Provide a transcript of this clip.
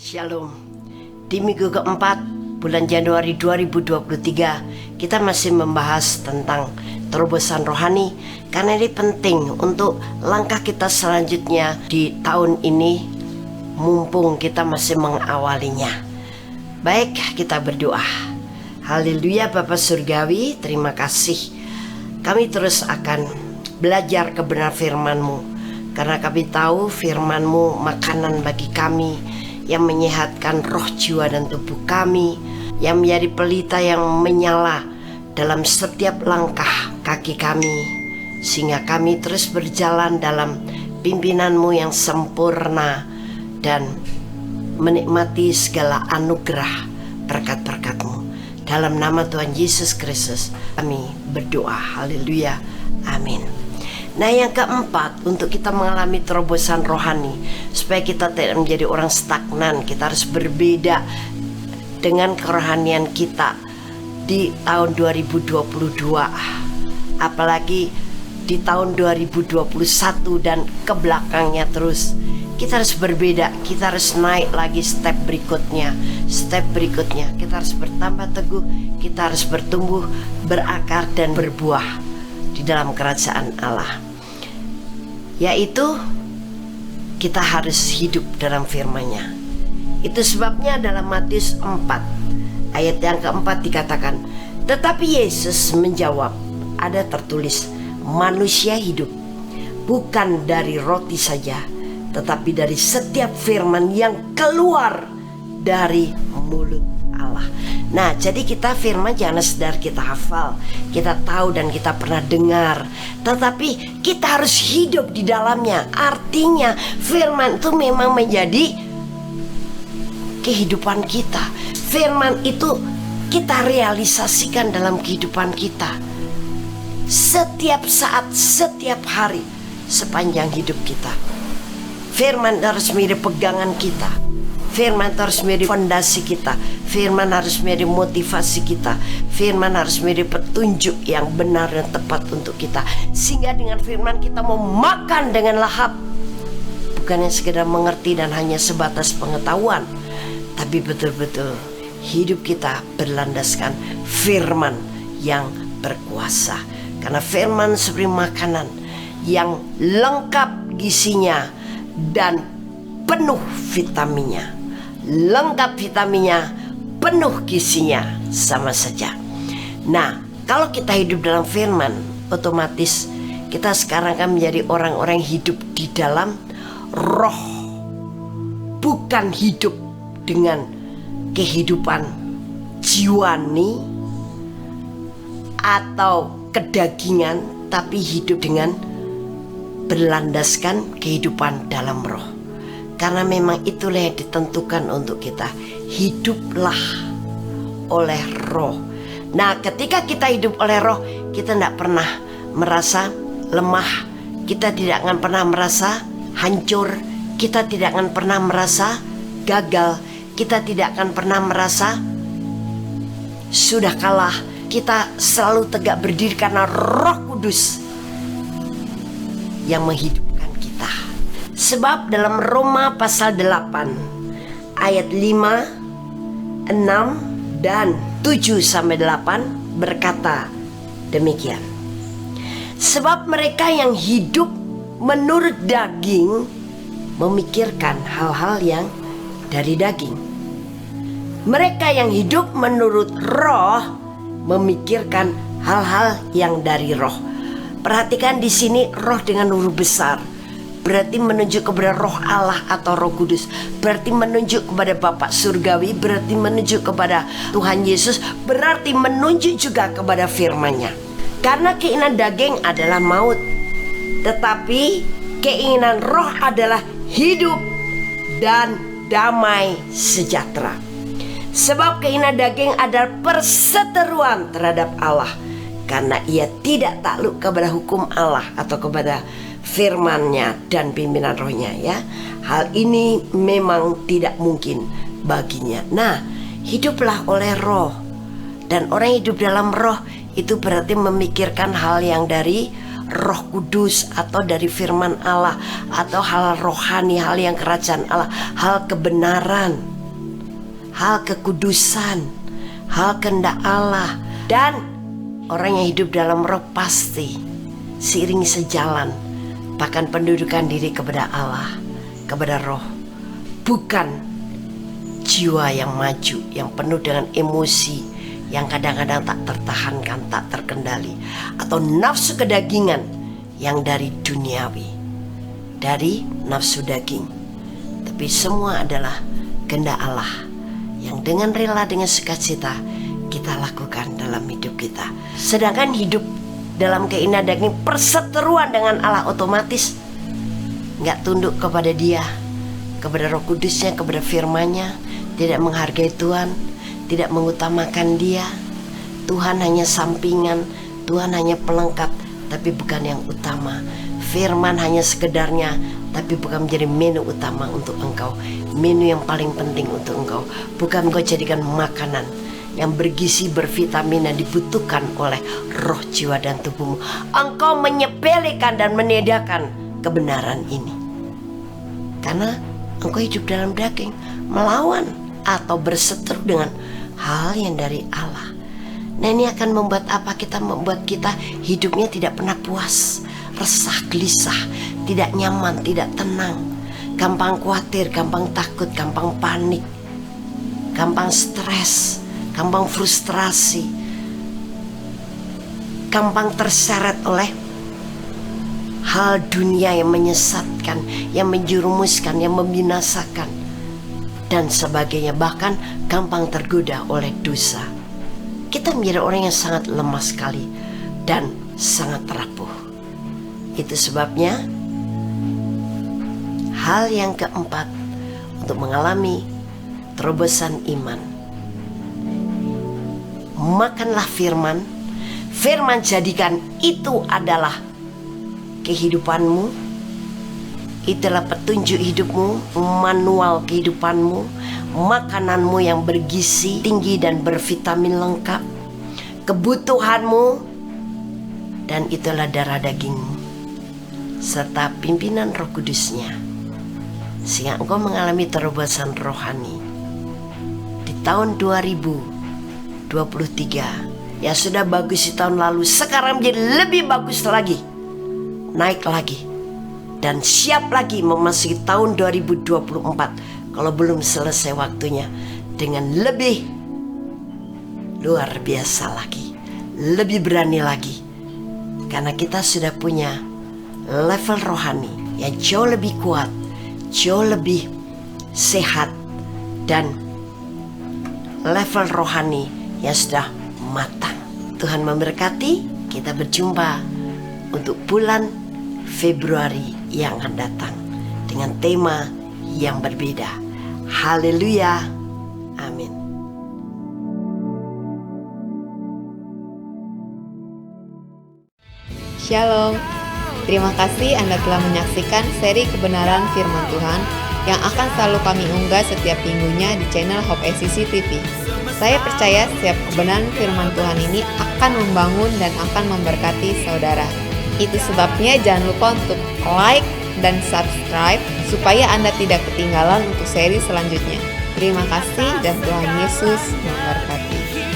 Shalom. Di minggu keempat bulan Januari 2023 kita masih membahas tentang terobosan rohani, karena ini penting untuk langkah kita selanjutnya di tahun ini, mumpung kita masih mengawalinya. Baik, kita berdoa. Haleluya Bapa Surgawi, terima kasih. Kami terus akan belajar kebenaran firman-Mu, karena kami tahu firman-Mu makanan bagi kami, yang menyehatkan roh, jiwa, dan tubuh kami, yang menjadi pelita yang menyala dalam setiap langkah kaki kami, sehingga kami terus berjalan dalam pimpinan-Mu yang sempurna dan menikmati segala anugerah berkat-berkat-Mu. Dalam nama Tuhan Yesus Kristus kami berdoa. Haleluya, amin. Nah, yang keempat, untuk kita mengalami terobosan rohani, supaya kita tidak menjadi orang stagnan, kita harus berbeda dengan kerohanian kita di tahun 2022, apalagi di tahun 2021 dan ke belakangnya terus. Kita harus berbeda, kita harus naik lagi step berikutnya, kita harus bertambah teguh, kita harus bertumbuh, berakar, dan berbuah di dalam kerajaan Allah, yaitu kita harus hidup dalam firman-Nya. Itu sebabnya dalam Matius 4 ayat yang keempat dikatakan, tetapi Yesus menjawab, ada tertulis, manusia hidup bukan dari roti saja, tetapi dari setiap firman yang keluar dari mulut Allah. Nah, jadi kita firman jangan sekedar kita hafal, kita tahu dan kita pernah dengar, tetapi kita harus hidup di dalamnya. Artinya firman itu memang menjadi kehidupan kita. Firman itu kita realisasikan dalam kehidupan kita setiap saat, setiap hari, sepanjang hidup kita. Firman harus menjadi pegangan kita. Firman harus menjadi fondasi kita. Firman harus menjadi motivasi kita. Firman harus menjadi petunjuk yang benar dan tepat untuk kita, sehingga dengan firman kita mau makan dengan lahap, bukan yang sekedar mengerti dan hanya sebatas pengetahuan, tapi betul-betul hidup kita berlandaskan firman yang berkuasa. Karena firman seperti makanan yang lengkap gizinya dan penuh vitaminnya. Lengkap vitaminnya, penuh gizinya, sama saja. Nah, kalau kita hidup dalam firman, otomatis kita sekarang akan menjadi orang-orang yang hidup di dalam roh, bukan hidup dengan kehidupan jiwani atau kedagingan, tapi hidup dengan berlandaskan kehidupan dalam roh. Karena memang itulah yang ditentukan untuk kita. Hiduplah oleh roh. Nah, ketika kita hidup oleh roh, kita tidak pernah merasa lemah, kita tidak akan pernah merasa hancur, kita tidak akan pernah merasa gagal, kita tidak akan pernah merasa sudah kalah. Kita selalu tegak berdiri karena Roh Kudus yang menghidupkan kita. Sebab dalam Roma pasal 8 ayat 5, 6, dan 7-8 berkata demikian. Sebab mereka yang hidup menurut daging memikirkan hal-hal yang dari daging. Mereka yang hidup menurut roh memikirkan hal-hal yang dari roh. Perhatikan di sini roh dengan huruf besar. Berarti menunjuk kepada roh Allah atau Roh Kudus. Berarti menunjuk kepada Bapa Surgawi. Berarti menunjuk kepada Tuhan Yesus. Berarti menunjuk juga kepada firman-Nya. Karena keinginan daging adalah maut, tetapi keinginan roh adalah hidup dan damai sejahtera. Sebab keinginan daging adalah perseteruan terhadap Allah, karena ia tidak takluk kepada hukum Allah atau kepada firman-Nya dan pimpinan rohnya, ya. Hal ini memang tidak mungkin baginya. Nah, hiduplah oleh roh. Dan orang hidup dalam roh itu berarti memikirkan hal yang dari Roh Kudus atau dari firman Allah, atau hal rohani, hal yang kerajaan Allah, hal kebenaran. hal kekudusan, hal kehendak Allah. Dan orang yang hidup dalam roh pasti seiring sejalan, bahkan pendudukan diri kepada Allah, kepada roh. Bukan jiwa yang maju, yang penuh dengan emosi, yang kadang-kadang tak tertahankan, tak terkendali, atau nafsu kedagingan yang dari duniawi, dari nafsu daging. Tapi semua adalah kehendak Allah yang dengan rela, dengan sukacita kita lakukan dalam hidup kita. Sedangkan hidup dalam keinginan daging, perseteruan dengan Allah, otomatis gak tunduk kepada Dia, kepada Roh Kudusnya, kepada firman-Nya, tidak menghargai Tuhan, tidak mengutamakan Dia. Tuhan hanya sampingan, Tuhan hanya pelengkap, tapi bukan yang utama. Firman hanya sekedarnya, tapi bukan menjadi menu utama untuk engkau, menu yang paling penting untuk engkau. Bukan engkau jadikan makanan yang bergizi, bervitamin, dan dibutuhkan oleh roh, jiwa, dan tubuhmu. Engkau menyepelekan dan meniadakan kebenaran ini, karena engkau hidup dalam daging, melawan atau berseteru dengan hal yang dari Allah. Nah, ini akan membuat apa? Membuat kita hidupnya tidak pernah puas, resah, gelisah, tidak nyaman, tidak tenang, gampang khawatir, gampang takut, gampang panik, gampang stres, gampang frustrasi, gampang terseret oleh hal dunia yang menyesatkan, yang menjerumuskan, yang membinasakan, dan sebagainya. Bahkan gampang tergoda oleh dosa. Kita menjadi orang yang sangat lemah sekali dan sangat rapuh. Itu sebabnya hal yang keempat untuk mengalami terobosan iman, makanlah firman. Firman jadikan itu adalah kehidupanmu, itulah petunjuk hidupmu, manual kehidupanmu, makananmu yang bergizi tinggi dan bervitamin lengkap, kebutuhanmu, dan itulah darah dagingmu serta pimpinan Roh Kudusnya, sehingga engkau mengalami terobosan rohani. Di tahun 2023 yang sudah bagus di tahun lalu, sekarang menjadi lebih bagus lagi, naik lagi, dan siap lagi memasuki tahun 2024 kalau belum selesai waktunya, dengan lebih luar biasa lagi, lebih berani lagi, karena kita sudah punya level rohani yang jauh lebih kuat, jauh lebih sehat, dan level rohani yang sudah matang. Tuhan memberkati. Kita berjumpa untuk bulan Februari yang akan datang dengan tema yang berbeda. Haleluya. Amin. Shalom. Terima kasih Anda telah menyaksikan seri kebenaran firman Tuhan yang akan selalu kami unggah setiap minggunya di channel Hope SCC TV. Saya percaya setiap kebenaran firman Tuhan ini akan membangun dan akan memberkati saudara. Itu sebabnya jangan lupa untuk like dan subscribe supaya Anda tidak ketinggalan untuk seri selanjutnya. Terima kasih dan Tuhan Yesus memberkati.